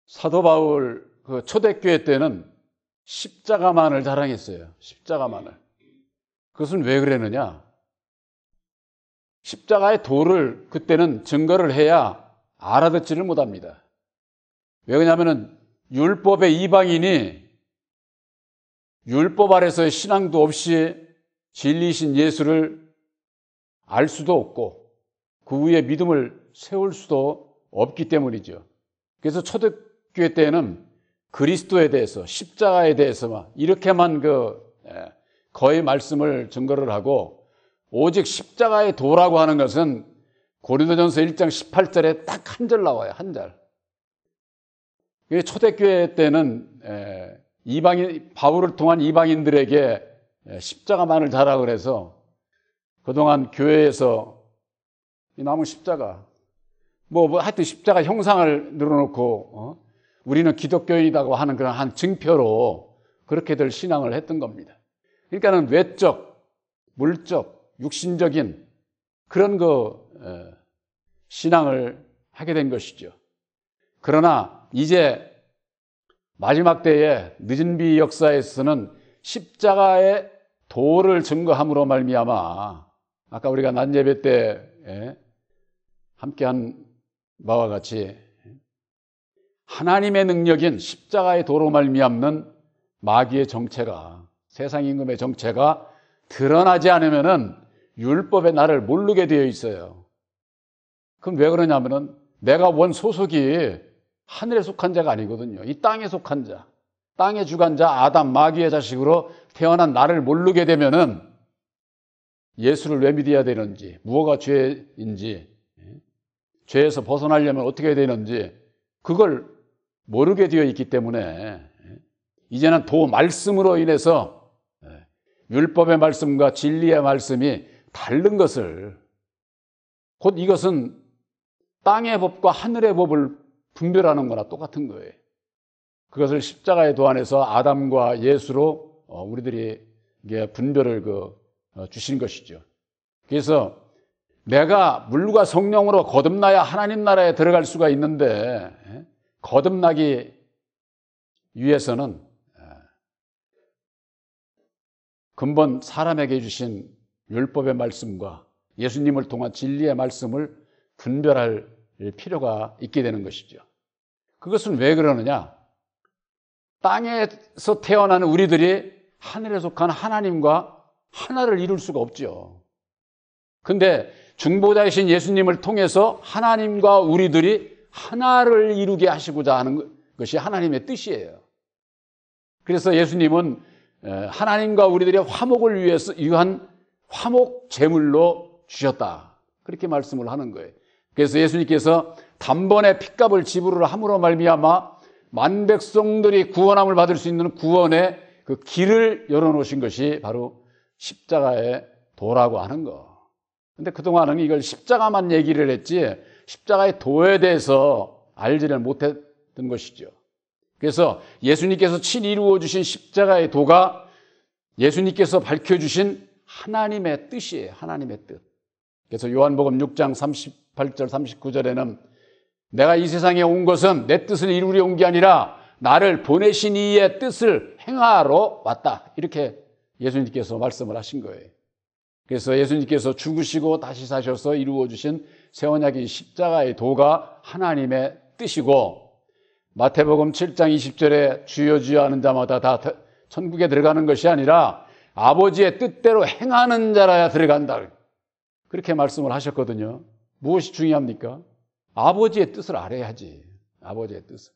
사도 바울 그 초대교회 때는 십자가만을 자랑했어요. 십자가만을. 그것은 왜 그랬느냐? 십자가의 도를 그때는 증거를 해야 알아듣지를 못합니다. 왜 그러냐면은 율법의 이방인이 율법 아래서의 신앙도 없이 진리이신 예수를 알 수도 없고 그 위에 믿음을 세울 수도 없기 때문이죠. 그래서 초대교회 때에는 그리스도에 대해서 십자가에 대해서만 이렇게만 거의 말씀을 증거를 하고 오직 십자가의 도라고 하는 것은 고린도전서 1장 18절에 딱 한 절 나와요. 한 절. 초대교회 때는 바울을 통한 이방인들에게 십자가만을 자랑을 해서 그동안 교회에서 이 남은 십자가 하여튼 십자가 형상을 늘어놓고 우리는 기독교인이라고 하는 그런 한 증표로 그렇게들 신앙을 했던 겁니다. 그러니까는 외적, 물적, 육신적인 그런 신앙을 하게 된 것이죠. 그러나 이제 마지막 때에 늦은 비 역사에서는 십자가의 도를 증거함으로 말미암아 아까 우리가 낮 예배 때 함께한 바와 같이 하나님의 능력인 십자가의 도로 말미암는 마귀의 정체가 세상 임금의 정체가 드러나지 않으면은 율법의 나를 모르게 되어 있어요. 그럼 왜 그러냐면은 내가 원 소속이 하늘에 속한 자가 아니거든요. 이 땅에 속한 자, 땅의 주관자 아담 마귀의 자식으로 태어난 나를 모르게 되면은 예수를 왜 믿어야 되는지, 무엇가 죄인지, 죄에서 벗어나려면 어떻게 해야 되는지 그걸 모르게 되어 있기 때문에 이제는 도 말씀으로 인해서 율법의 말씀과 진리의 말씀이 다른 것을 곧 이것은 땅의 법과 하늘의 법을 분별하는 거나 똑같은 거예요. 그것을 십자가의 도 안에서 아담과 예수로 우리들이 분별을 주신 것이죠. 그래서 내가 물과 성령으로 거듭나야 하나님 나라에 들어갈 수가 있는데 거듭나기 위해서는 근본 사람에게 주신 율법의 말씀과 예수님을 통한 진리의 말씀을 분별할 필요가 있게 되는 것이죠. 그것은 왜 그러느냐? 땅에서 태어나는 우리들이 하늘에 속한 하나님과 하나를 이룰 수가 없죠. 근데 중보자이신 예수님을 통해서 하나님과 우리들이 하나를 이루게 하시고자 하는 것이 하나님의 뜻이에요. 그래서 예수님은 하나님과 우리들의 화목을 위한 화목 제물로 주셨다. 그렇게 말씀을 하는 거예요. 그래서 예수님께서 단번에 핏값을 지불을 함으로 말미암아 만백성들이 구원함을 받을 수 있는 구원의 그 길을 열어놓으신 것이 바로 십자가의 도라고 하는 거. 근데 그동안은 이걸 십자가만 얘기를 했지 십자가의 도에 대해서 알지를 못했던 것이죠. 그래서 예수님께서 친히 이루어 주신 십자가의 도가 예수님께서 밝혀주신 하나님의 뜻이에요. 하나님의 뜻. 그래서 요한복음 6장 38절 39절에는 내가 이 세상에 온 것은 내 뜻을 이루려 온 게 아니라 나를 보내신 이의 뜻을 행하러 왔다. 이렇게 예수님께서 말씀을 하신 거예요. 그래서 예수님께서 죽으시고 다시 사셔서 이루어 주신 새 언약인 십자가의 도가 하나님의 뜻이고 마태복음 7장 20절에 주여 주여 하는 자마다 다 천국에 들어가는 것이 아니라 아버지의 뜻대로 행하는 자라야 들어간다. 그렇게 말씀을 하셨거든요. 무엇이 중요합니까? 아버지의 뜻을 알아야지. 아버지의 뜻을.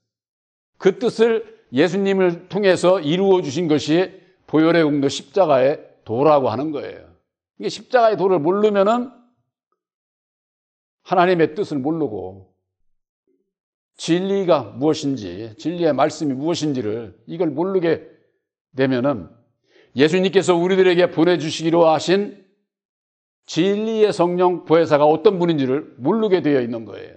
그 뜻을 예수님을 통해서 이루어 주신 것이 보혈의 공로 십자가의 도라고 하는 거예요. 이게 십자가의 도를 모르면은 하나님의 뜻을 모르고 진리가 무엇인지, 진리의 말씀이 무엇인지를 이걸 모르게 되면은 예수님께서 우리들에게 보내주시기로 하신 진리의 성령 보혜사가 어떤 분인지를 모르게 되어 있는 거예요.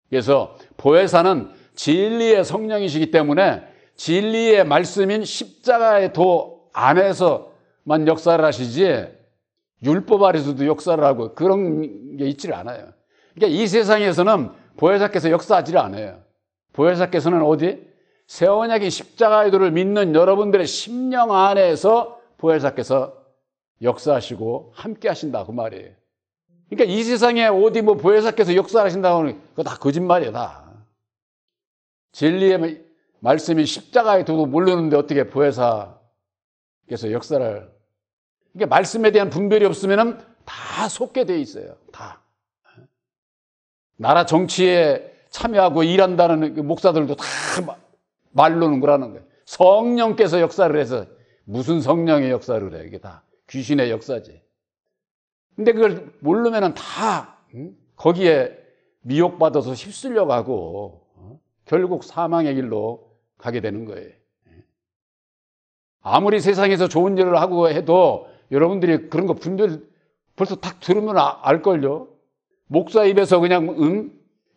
그래서 보혜사는 진리의 성령이시기 때문에 진리의 말씀인 십자가의 도 안에서만 역사를 하시지 율법 아래서도 역사를 하고 그런 게 있지를 않아요. 그러니까 이 세상에서는 보혜사께서 역사하지 않아요. 보혜사께서는 어디? 새 언약인 십자가의 도를 믿는 여러분들의 심령 안에서 보혜사께서 역사하시고 함께 하신다 그 말이에요. 그러니까 이 세상에 어디 뭐 보혜사께서 역사하신다고 하는 그거 다 거짓말이에요. 다. 진리의 말씀이 십자가의 도도 모르는데 어떻게 보혜사께서 역사를. 그러니까 말씀에 대한 분별이 없으면 다 속게 돼 있어요. 다. 나라 정치에 참여하고 일한다는 목사들도 다 말로는 그러는 거예요. 성령께서 역사를 해서 무슨 성령의 역사를 해? 이게 다 귀신의 역사지. 근데 그걸 모르면은 다 거기에 미혹받아서 휩쓸려 가고 결국 사망의 길로 가게 되는 거예요. 아무리 세상에서 좋은 일을 하고 해도 여러분들이 그런 거 분별 벌써 딱 들으면 알걸요. 목사 입에서 그냥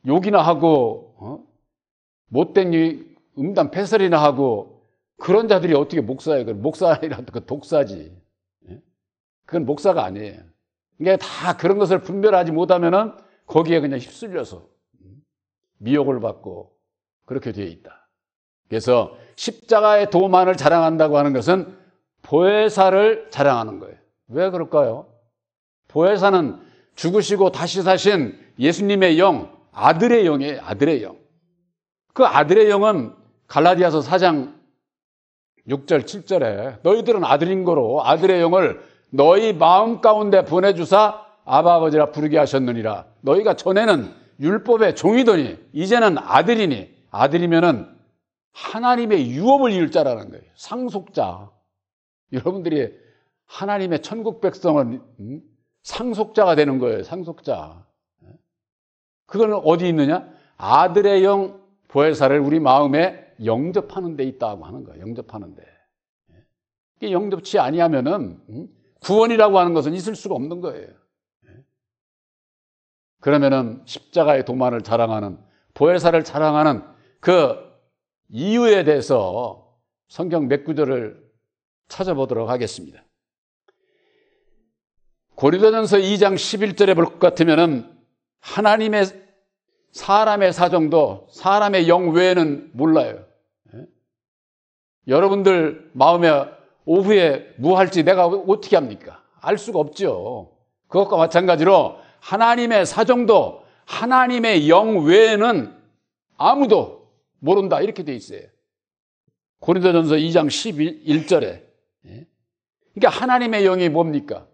욕이나 하고 못된 음담 패설이나 하고 그런 자들이 어떻게 목사예요? 목사이라도 그 독사지. 그건 목사가 아니에요. 그러니까 다 그런 것을 분별하지 못하면은 거기에 그냥 휩쓸려서 미혹을 받고 그렇게 되어 있다. 그래서 십자가의 도만을 자랑한다고 하는 것은 보혜사를 자랑하는 거예요. 왜 그럴까요? 보혜사는 죽으시고 다시 사신 예수님의 영, 아들의 영이에요. 아들의 영. 그 아들의 영은 갈라디아서 4장 6절 7절에 너희들은 아들인 거로 아들의 영을 너희 마음 가운데 보내주사 아바 아버지라 부르게 하셨느니라. 너희가 전에는 율법의 종이더니 이제는 아들이니 아들이면은 하나님의 유업을 이룰 자라는 거예요. 상속자. 여러분들이 하나님의 천국 백성은 상속자가 되는 거예요. 상속자. 그건 어디 있느냐? 아들의 영 보혜사를 우리 마음에 영접하는 데 있다고 하는 거예요. 영접하는 데. 이게 영접치 아니하면은 구원이라고 하는 것은 있을 수가 없는 거예요. 그러면은 십자가의 도만을 자랑하는 보혜사를 자랑하는 그 이유에 대해서 성경 몇 구절을 찾아보도록 하겠습니다. 고린도전서 2장 11절에 볼 것 같으면은 하나님의 사람의 사정도 사람의 영 외에는 몰라요. 여러분들 마음에 오후에 뭐 할지 내가 어떻게 합니까? 알 수가 없죠. 그것과 마찬가지로 하나님의 사정도 하나님의 영 외에는 아무도 모른다 이렇게 돼 있어요. 고린도전서 2장 11절에. 그러니까 하나님의 영이 뭡니까?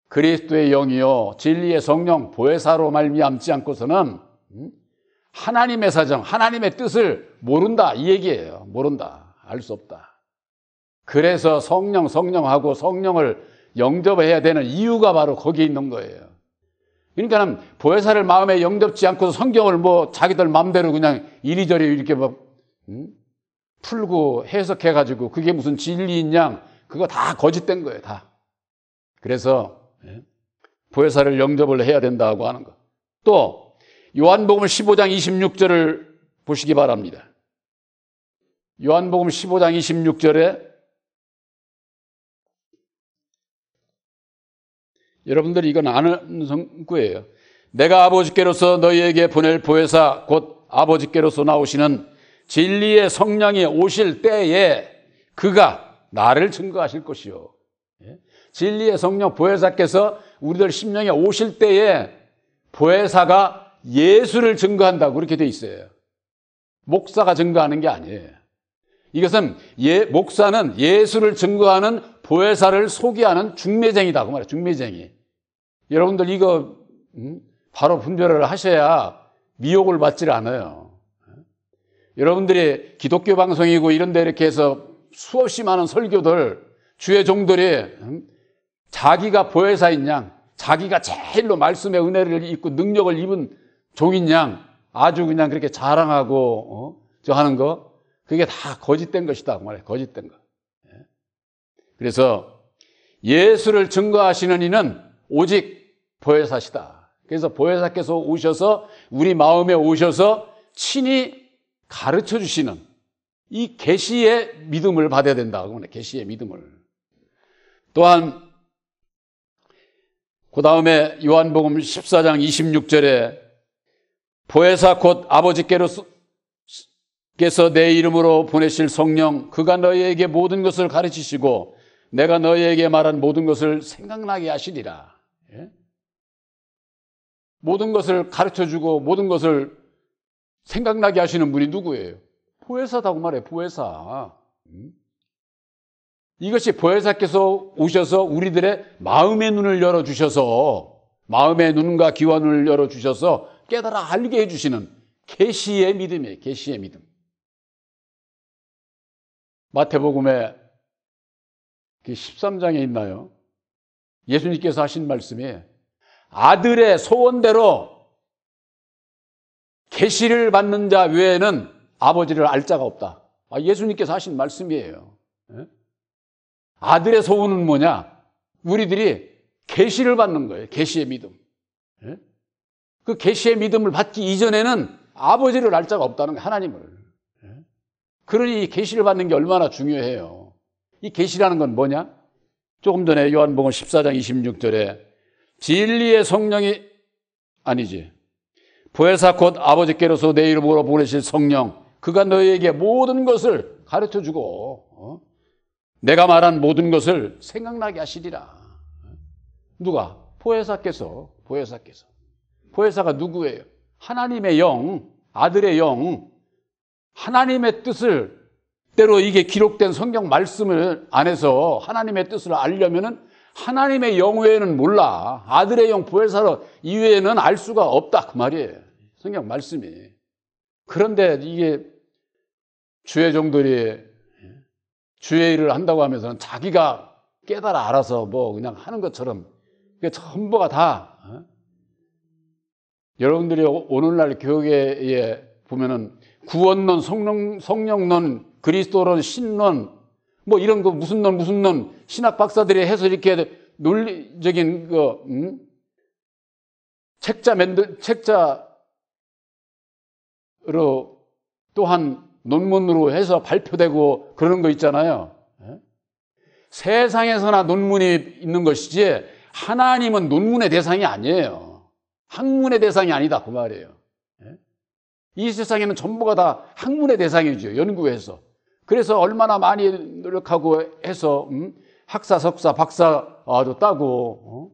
그리스도의 영이요 진리의 성령 보혜사로 말미암지 않고서는 하나님의 사정, 하나님의 뜻을 모른다 이 얘기예요. 모른다. 알 수 없다. 그래서 성령하고 성령을 영접해야 되는 이유가 바로 거기에 있는 거예요. 그러니까 보혜사를 마음에 영접지 않고서 성경을 뭐 자기들 마음대로 그냥 이리저리 이렇게 뭐 풀고 해석해가지고 그게 무슨 진리인 양 그거 다 거짓된 거예요. 다. 그래서 보혜사를 영접을 해야 된다고 하는 것. 또 요한복음 15장 26절을 보시기 바랍니다. 요한복음 15장 26절에 여러분들이 이건 아는 성구예요. 내가 아버지께로서 너희에게 보낼 보혜사 곧 아버지께로서 나오시는 진리의 성령이 오실 때에 그가 나를 증거하실 것이요. 진리의 성령 보혜사께서 우리들 심령에 오실 때에 보혜사가 예수를 증거한다고 그렇게 돼 있어요. 목사가 증거하는 게 아니에요. 이것은 목사는 예수를 증거하는 보혜사를 소개하는 중매쟁이다 그 말이에요. 중매쟁이. 여러분들 이거 바로 분별을 하셔야 미혹을 받질 않아요. 여러분들이 기독교 방송이고 이런 데 이렇게 해서 수없이 많은 설교들 주의 종들이 자기가 보혜사인 양 자기가 제일로 말씀의 은혜를 입고 능력을 입은 종인 양 아주 그냥 그렇게 자랑하고 저 하는 거 그게 다 거짓된 것이다 그 말이에요. 거짓된 거. 그래서 예수를 증거하시는 이는 오직 보혜사시다. 그래서 보혜사께서 오셔서 우리 마음에 오셔서 친히 가르쳐 주시는 이 계시의 믿음을 받아야 된다. 계시의 믿음을. 또한 그 다음에 요한복음 14장 26절에 보혜사 곧 아버지께서 내 이름으로 보내실 성령, 그가 너희에게 모든 것을 가르치시고 내가 너희에게 말한 모든 것을 생각나게 하시리라. 예? 모든 것을 가르쳐주고 모든 것을 생각나게 하시는 분이 누구예요? 보혜사다고 말해요. 보혜사. 이것이 보혜사께서 오셔서 우리들의 마음의 눈을 열어주셔서, 마음의 눈과 귀와 눈을 열어주셔서 깨달아 알게 해주시는 계시의 믿음이에요. 계시의 믿음. 마태복음에 13장에 있나요? 예수님께서 하신 말씀이 아들의 소원대로 계시를 받는 자 외에는 아버지를 알 자가 없다. 예수님께서 하신 말씀이에요. 아들의 소원은 뭐냐? 우리들이 계시를 받는 거예요. 계시의 믿음. 그 계시의 믿음을 받기 이전에는 아버지를 알 자가 없다는 거예요. 하나님을. 그러니 이 계시를 받는 게 얼마나 중요해요. 이 계시라는 건 뭐냐? 조금 전에 요한복음 14장 26절에 진리의 성령이 아니지. 보혜사 곧 아버지께로서 내 이름으로 보내실 성령, 그가 너희에게 모든 것을 가르쳐주고 내가 말한 모든 것을 생각나게 하시리라. 누가? 보혜사께서. 보혜사가 누구예요? 하나님의 영, 아들의 영, 하나님의 뜻을, 때로 이게 기록된 성경 말씀을 안에서 하나님의 뜻을 알려면은 하나님의 영 외에는 몰라. 아들의 영 보혜사 이외에는 알 수가 없다. 그 말이에요. 성경 말씀이. 그런데 이게 주의 종들이 주의 일을 한다고 하면서는 자기가 깨달아 알아서 뭐 그냥 하는 것처럼 그게 전부가 다 여러분들이 오늘날 교회에 보면은 구원론, 성령론, 그리스도론, 신론 뭐 이런 거 무슨 론 신학 박사들이 해서 이렇게 논리적인 책자로 또한 논문으로 해서 발표되고 그러는 거 있잖아요. 세상에서나 논문이 있는 것이지 하나님은 논문의 대상이 아니에요. 학문의 대상이 아니다 그 말이에요. 이 세상에는 전부가 다 학문의 대상이죠. 연구해서. 그래서 얼마나 많이 노력하고 해서 학사, 석사, 박사도 따고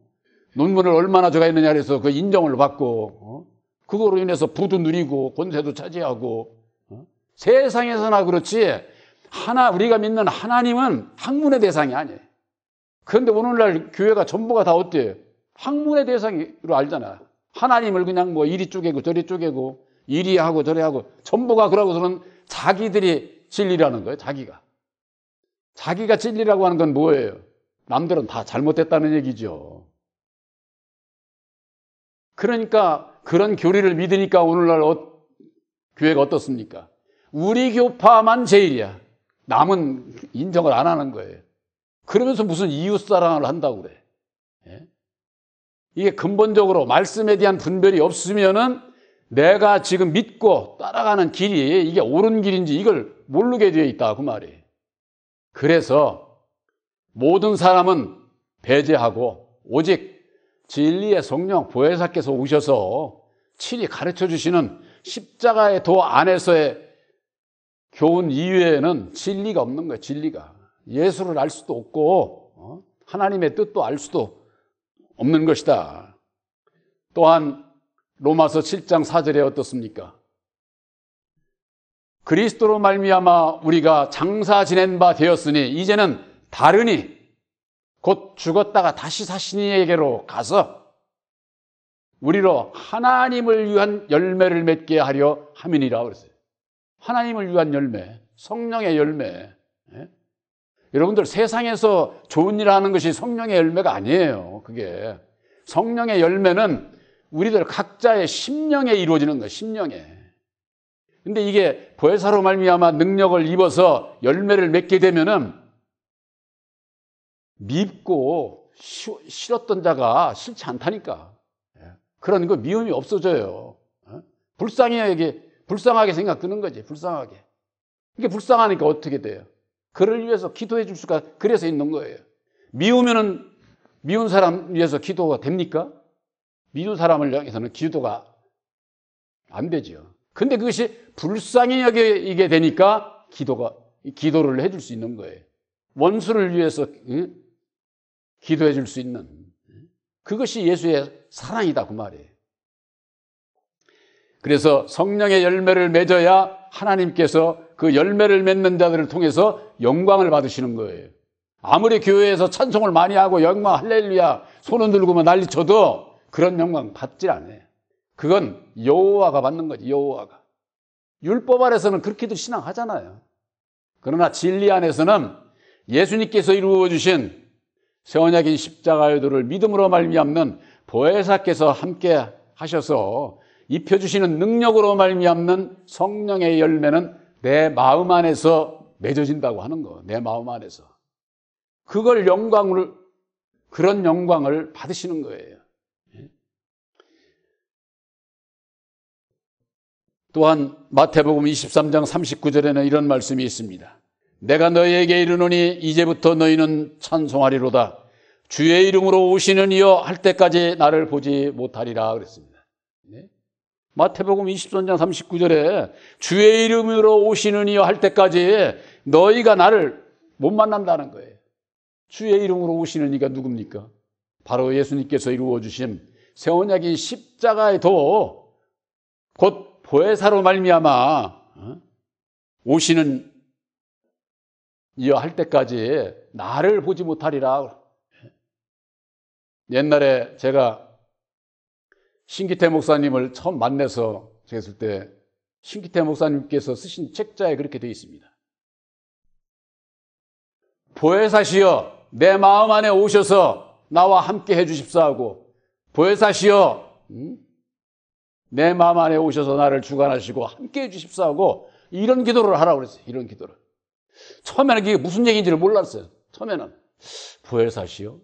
논문을 얼마나 저가 있느냐 해서 그 인정을 받고 그거로 인해서 부도 누리고 권세도 차지하고 세상에서나 그렇지 우리가 믿는 하나님은 학문의 대상이 아니에요. 그런데 오늘날 교회가 전부가 다 어때요? 학문의 대상으로 알잖아요. 하나님을 그냥 뭐 이리 쪼개고 저리 쪼개고 이리 하고 저리 하고 전부가 그러고서는 자기들이 진리라는 거예요. 자기가 진리라고 하는 건 뭐예요? 남들은 다 잘못됐다는 얘기죠. 그러니까 그런 교리를 믿으니까 오늘날 교회가 어떻습니까? 우리 교파만 제일이야. 남은 인정을 안 하는 거예요. 그러면서 무슨 이웃사랑을 한다고 그래. 이게 근본적으로 말씀에 대한 분별이 없으면은 내가 지금 믿고 따라가는 길이 이게 옳은 길인지 이걸 모르게 되어 있다 그 말이에요. 그래서 모든 사람은 배제하고 오직 진리의 성령 보혜사께서 오셔서 친히 가르쳐 주시는 십자가의 도 안에서의 교훈 이외에는 진리가 없는 거예요. 진리가. 예수를 알 수도 없고 하나님의 뜻도 알 수도 없는 것이다. 또한 로마서 7장 4절에 어떻습니까? 그리스도로 말미암아 우리가 장사 지낸 바 되었으니 이제는 다르니 곧 죽었다가 다시 사시니에게로 가서 우리로 하나님을 위한 열매를 맺게 하려 함이니라 그랬어요. 하나님을 위한 열매, 성령의 열매. 여러분들 세상에서 좋은 일 하는 것이 성령의 열매가 아니에요. 그게 성령의 열매는 우리들 각자의 심령에 이루어지는 거예요. 심령에. 근데 이게 보혜사로 말미암아 능력을 입어서 열매를 맺게 되면은 밉고 싫었던 자가 싫지 않다니까. 그런 거 미움이 없어져요. 불쌍하게 생각 드는 거지. 불쌍하게. 이게 불쌍하니까 어떻게 돼요? 그를 위해서 기도해 줄 수가 그래서 있는 거예요. 미우면은 미운 사람 위해서 기도가 됩니까? 미운 사람을 향해서는 기도가 안 되죠. 근데 그것이 불쌍히 여기게 되니까 기도를 해줄 수 있는 거예요. 원수를 위해서 기도해 줄 수 있는, 그것이 예수의 사랑이다 그 말이에요. 그래서 성령의 열매를 맺어야 하나님께서 그 열매를 맺는 자들을 통해서 영광을 받으시는 거예요. 아무리 교회에서 찬송을 많이 하고 영광 할렐루야 손을 들고만 난리쳐도 그런 영광 받질 않아요. 그건 여호와가 받는 거지. 여호와가. 율법 아래서는 그렇게도 신앙하잖아요. 그러나 진리 안에서는 예수님께서 이루어 주신 새 언약인 십자가의 도를 믿음으로 말미암는 보혜사께서 함께 하셔서 입혀주시는 능력으로 말미암는 성령의 열매는 내 마음 안에서 맺어진다고 하는 거. 내 마음 안에서. 그런 영광을 받으시는 거예요. 또한 마태복음 23장 39절에는 이런 말씀이 있습니다. 내가 너희에게 이르노니 이제부터 너희는 찬송하리로다. 주의 이름으로 오시는 이여 할 때까지 나를 보지 못하리라 그랬습니다. 마태복음 23장 39절에 주의 이름으로 오시는 이여 할 때까지 너희가 나를 못 만난다는 거예요. 주의 이름으로 오시는 이가 누굽니까? 바로 예수님께서 이루어 주신 새 언약인 십자가의 도, 곧 보혜사로 말미암아 오시는 이어 할 때까지 나를 보지 못하리라. 옛날에 제가 신기태 목사님을 처음 만나서 제가 때 신기태 목사님께서 쓰신 책자에 그렇게 되어 있습니다. 보혜사시여 내 마음 안에 오셔서 나와 함께 해주십사하고, 보혜사시여 내 마음 안에 오셔서 나를 주관하시고 함께 해주십사하고, 이런 기도를 하라고 그랬어요. 이런 기도를. 처음에는 그게 무슨 얘기인지를 몰랐어요. 처음에는 보혜사시여.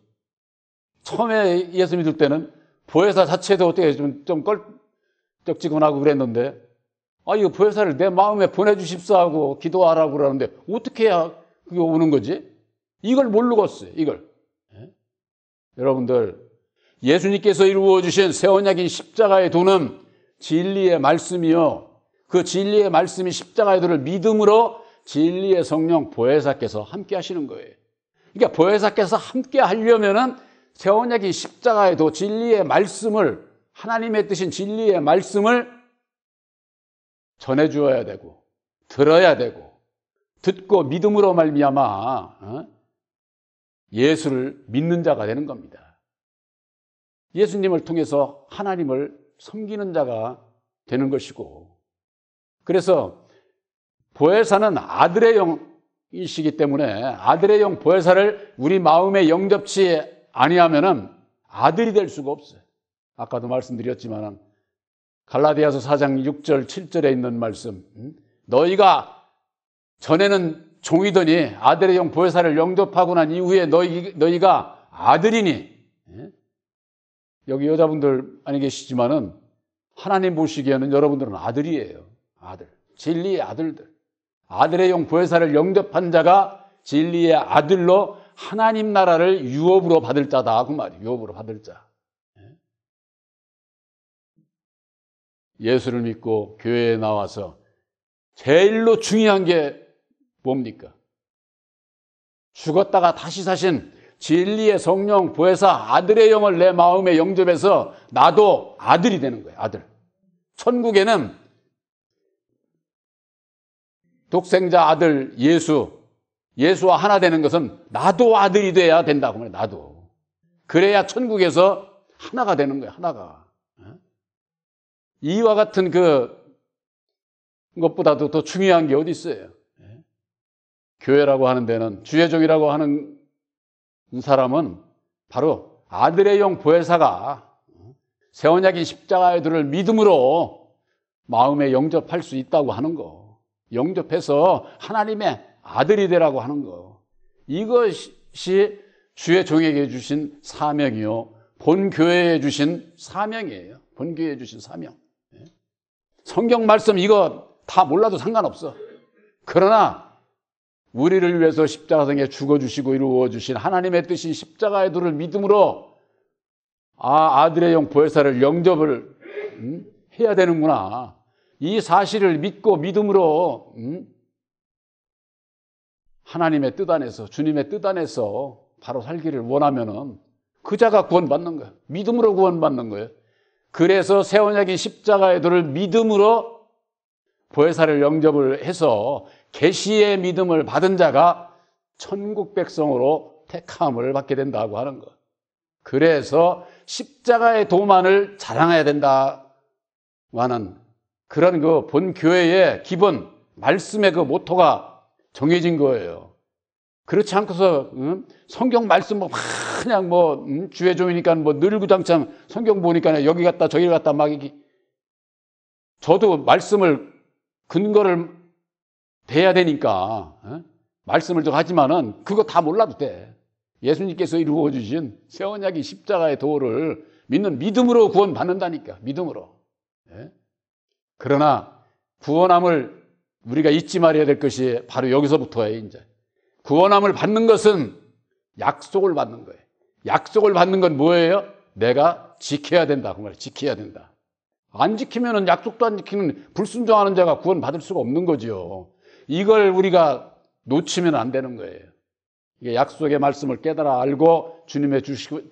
처음에 예수 믿을 때는 보혜사 자체도 어떻게 좀 껄쩍지근하고 그랬는데, 이거 보혜사를 내 마음에 보내주십사하고 기도하라고 그러는데 어떻게 해야 그게 오는 거지? 이걸 모르겠어요. 이걸. 여러분들, 예수님께서 이루어 주신 새 언약인 십자가의 도는 진리의 말씀이요, 그 진리의 말씀이 십자가의 도를 믿음으로 진리의 성령 보혜사께서 함께 하시는 거예요. 그러니까 보혜사께서 함께 하려면은 새 언약인 십자가의 도, 진리의 말씀을, 하나님의 뜻인 진리의 말씀을 전해 주어야 되고 들어야 되고, 듣고 믿음으로 말미암아 예수를 믿는 자가 되는 겁니다. 예수님을 통해서 하나님을 섬기는 자가 되는 것이고, 그래서 보혜사는 아들의 영이시기 때문에 아들의 영 보혜사를 우리 마음에 영접치 아니하면은 아들이 될 수가 없어요. 아까도 말씀드렸지만 갈라디아서 4장 6절 7절에 있는 말씀, 너희가 전에는 종이더니 아들의 영 보혜사를 영접하고 난 이후에 너희가 아들이니, 여기 여자분들 아니 계시지만은 하나님 보시기에는 여러분들은 아들이에요. 아들. 진리의 아들들. 아들의 영 보혜사를 영접한 자가 진리의 아들로 하나님 나라를 유업으로 받을 자다 그 말이에요. 유업으로 받을 자. 예수를 믿고 교회에 나와서 제일로 중요한 게 뭡니까? 죽었다가 다시 사신 진리의 성령 보혜사 아들의 영을 내 마음에 영접해서 나도 아들이 되는 거예요. 아들. 천국에는 독생자 아들 예수와 하나 되는 것은 나도 아들이 돼야 된다고 말해요. 나도. 그래야 천국에서 하나가 되는 거예요. 하나가. 이와 같은 것보다도 더 중요한 게 어디 있어요? 교회라고 하는 데는, 주의 종이라고 하는 사람은 바로 아들의 영 보혜사가 새 언약인 십자가의 도를 믿음으로 마음에 영접할 수 있다고 하는 거, 영접해서 하나님의 아들이 되라고 하는 거, 이것이 주의 종에게 주신 사명이요, 본교회에 주신 사명이에요. 본교회에 주신 사명. 성경 말씀 이거 다 몰라도 상관없어. 그러나 우리를 위해서 십자가상에 죽어주시고 이루어주신 하나님의 뜻인 십자가의 도를 믿음으로 아들의 영 보혜사를 영접을 해야 되는구나. 이 사실을 믿고 믿음으로 하나님의 뜻 안에서, 주님의 뜻 안에서 바로 살기를 원하면은 그 자가 구원받는 거예요. 믿음으로 구원받는 거예요. 그래서 새 언약인 십자가의 도를 믿음으로 보혜사를 영접을 해서 계시의 믿음을 받은 자가 천국 백성으로 택함을 받게 된다고 하는 것. 그래서 십자가의 도만을 자랑해야 된다고 하는 그런 그 본 교회의 기본 말씀의 그 모토가 정해진 거예요. 그렇지 않고서 성경 말씀 뭐 그냥 뭐 주의 종이니까 뭐 늘구장창 성경 보니까 여기 갔다 저기 갔다 막 이게 저도 말씀을 근거를 대야 되니까 말씀을 좀 하지만은 그거 다 몰라도 돼. 예수님께서 이루어 주신 새 언약이 십자가의 도를 믿는 믿음으로 구원받는다니까. 믿음으로. 그러나 구원함을 우리가 잊지 말아야 될 것이 바로 여기서부터예요. 이제 구원함을 받는 것은 약속을 받는 거예요. 약속을 받는 건 뭐예요? 내가 지켜야 된다. 그 말이에요. 지켜야 된다. 안 지키면은 약속도 안 지키는 불순종하는 자가 구원받을 수가 없는 거죠. 이걸 우리가 놓치면 안 되는 거예요. 이게 약속의 말씀을 깨달아 알고 주님의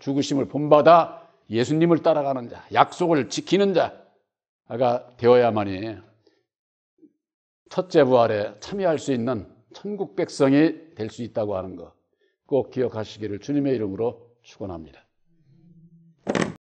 죽으심을 본받아 예수님을 따라가는 자, 약속을 지키는 자가 되어야만이 첫째 부활에 참여할 수 있는 천국 백성이 될 수 있다고 하는 것 꼭 기억하시기를 주님의 이름으로 축원합니다.